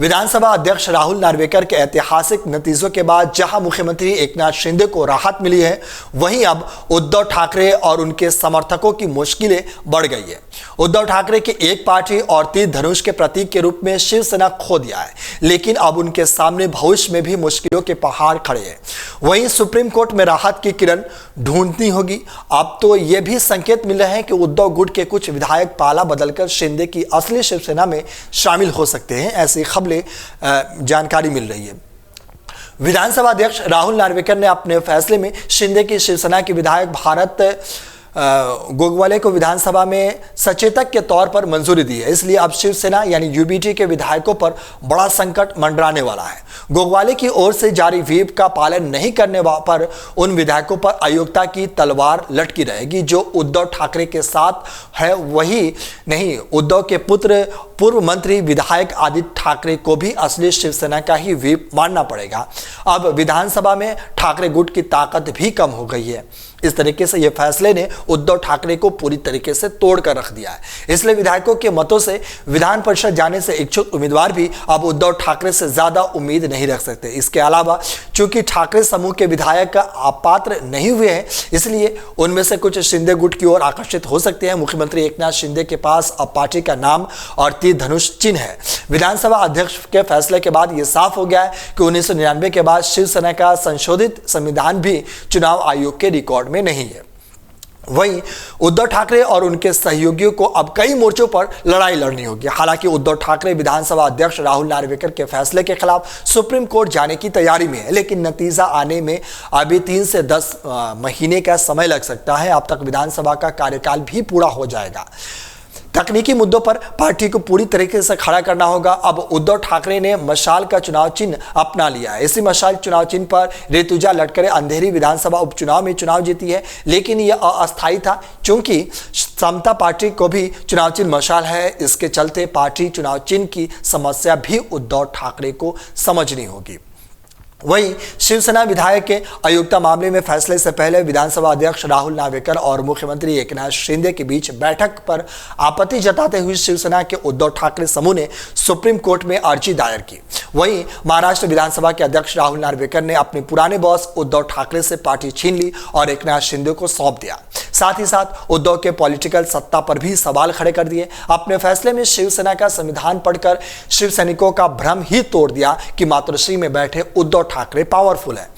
विधानसभा अध्यक्ष राहुल नार्वेकर के ऐतिहासिक नतीजों के बाद जहां मुख्यमंत्री एकनाथ शिंदे को राहत मिली है, वहीं अब उद्धव ठाकरे और उनके समर्थकों की मुश्किलें बढ़ गई है। उद्धव ठाकरे की एक पार्टी और तीर धनुष के प्रतीक के रूप में शिवसेना खो दिया है, लेकिन अब उनके सामने भविष्य में भी मुश्किलों के पहाड़ खड़े हैं। वहीं सुप्रीम कोर्ट में राहत की किरण ढूंढनी होगी। अब तो यह भी संकेत मिल रहे हैं कि उद्धव गुट के कुछ विधायक पाला बदलकर शिंदे की असली शिवसेना में शामिल हो सकते हैं, ऐसी खबरें जानकारी मिल रही है। विधानसभा अध्यक्ष राहुल नार्वेकर ने अपने फैसले में शिंदे की शिवसेना के विधायक भारत गोगवाले को विधानसभा में सचेतक के तौर पर मंजूरी दी है। इसलिए अब शिवसेना यानी यूबीटी के विधायकों पर बड़ा संकट मंडराने वाला है। गोगवाले की ओर से जारी व्हिप का पालन नहीं करने पर उन विधायकों पर अयोग्यता की तलवार लटकी रहेगी जो उद्धव ठाकरे के साथ है। वही नहीं, उद्धव के पुत्र पूर्व मंत्री विधायक आदित्य ठाकरे को भी असली शिवसेना का ही व्हिप मानना पड़ेगा। अब विधानसभा में ठाकरे गुट की ताकत भी कम हो गई है। इस तरीके से यह फैसले ने उद्धव ठाकरे को पूरी तरीके से तोड़कर रख दिया है। इसलिए विधायकों के मतों से विधान परिषद जाने से इच्छुक उम्मीदवार भी अब उद्धव ठाकरे से ज्यादा उम्मीद नहीं रख सकते। इसके अलावा चूंकि ठाकरे समूह के विधायक अपात्र नहीं हुए हैं, इसलिए उनमें से कुछ शिंदे गुट की ओर आकर्षित हो सकते हैं। मुख्यमंत्री एकनाथ शिंदे के पास अब पार्टी का नाम और तीर धनुष चिन्ह है। विधानसभा अध्यक्ष के फैसले के बाद यह साफ हो गया है कि 1999 के बाद शिवसेना का संशोधित संविधान भी चुनाव आयोग के रिकॉर्ड में नहीं है। वहीं उद्धव ठाकरे और उनके सहयोगियों को अब कई मोर्चों पर लड़ाई लड़नी होगी। हालांकि उद्धव ठाकरे विधानसभा अध्यक्ष राहुल नार्वेकर के फैसले के खिलाफ सुप्रीम कोर्ट जाने की तैयारी में है, लेकिन नतीजा आने में अभी 3 से 10 महीने का समय लग सकता है। अब तक विधानसभा का कार्यकाल भी पूरा हो जाएगा। तकनीकी मुद्दों पर पार्टी को पूरी तरीके से खड़ा करना होगा। अब उद्धव ठाकरे ने मशाल का चुनाव चिन्ह अपना लिया है। इसी मशाल चुनाव चिन्ह पर ऋतुजा लटकरे अंधेरी विधानसभा उपचुनाव में चुनाव जीती है, लेकिन यह अस्थायी था क्योंकि समता पार्टी को भी चुनाव चिन्ह मशाल है। इसके चलते पार्टी चुनाव चिन्ह की समस्या भी उद्धव ठाकरे को समझनी होगी। वहीं शिवसेना विधायक के अयोग्यता मामले में फैसले से पहले विधानसभा अध्यक्ष राहुल नार्वेकर और मुख्यमंत्री एकनाथ शिंदे के बीच बैठक पर आपत्ति जताते हुए शिवसेना के उद्धव ठाकरे समूह ने सुप्रीम कोर्ट में अर्जी दायर की। वहीं महाराष्ट्र विधानसभा के अध्यक्ष राहुल नार्वेकर ने अपने पुराने बॉस उद्धव ठाकरे से पार्टी छीन ली और एकनाथ शिंदे को सौंप दिया। साथ ही साथ उद्धव के पॉलिटिकल सत्ता पर भी सवाल खड़े कर दिए। अपने फैसले में शिवसेना का संविधान पढ़कर शिव सैनिकों का भ्रम ही तोड़ दिया कि मातोश्री में बैठे उद्धव ठाकरे पावरफुल है।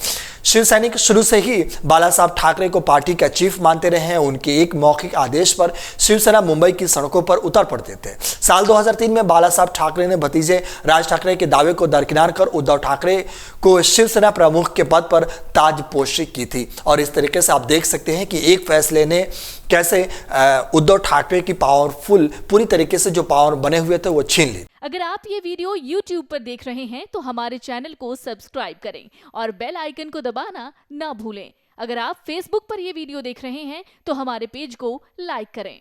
शिव सैनिक शुरू से ही बाला साहब ठाकरे को पार्टी का चीफ मानते रहे हैं। उनके एक मौखिक आदेश पर शिवसेना मुंबई की सड़कों पर उतर पड़ते थे। साल 2003 में बाला साहब ठाकरे ने भतीजे राज ठाकरे के दावे को दरकिनार कर उद्धव ठाकरे को शिवसेना प्रमुख के पद पर ताजपोशी की थी। और इस तरीके से आप देख सकते हैं कि एक फैसले ने कैसे उद्धव ठाकरे की पावरफुल पूरी तरीके से जो पावर बने हुए थे वो छीन ली। अगर आप ये वीडियो YouTube पर देख रहे हैं तो हमारे चैनल को सब्सक्राइब करें और बेल आइकन को दबाना ना भूलें। अगर आप Facebook पर ये वीडियो देख रहे हैं तो हमारे पेज को लाइक करें।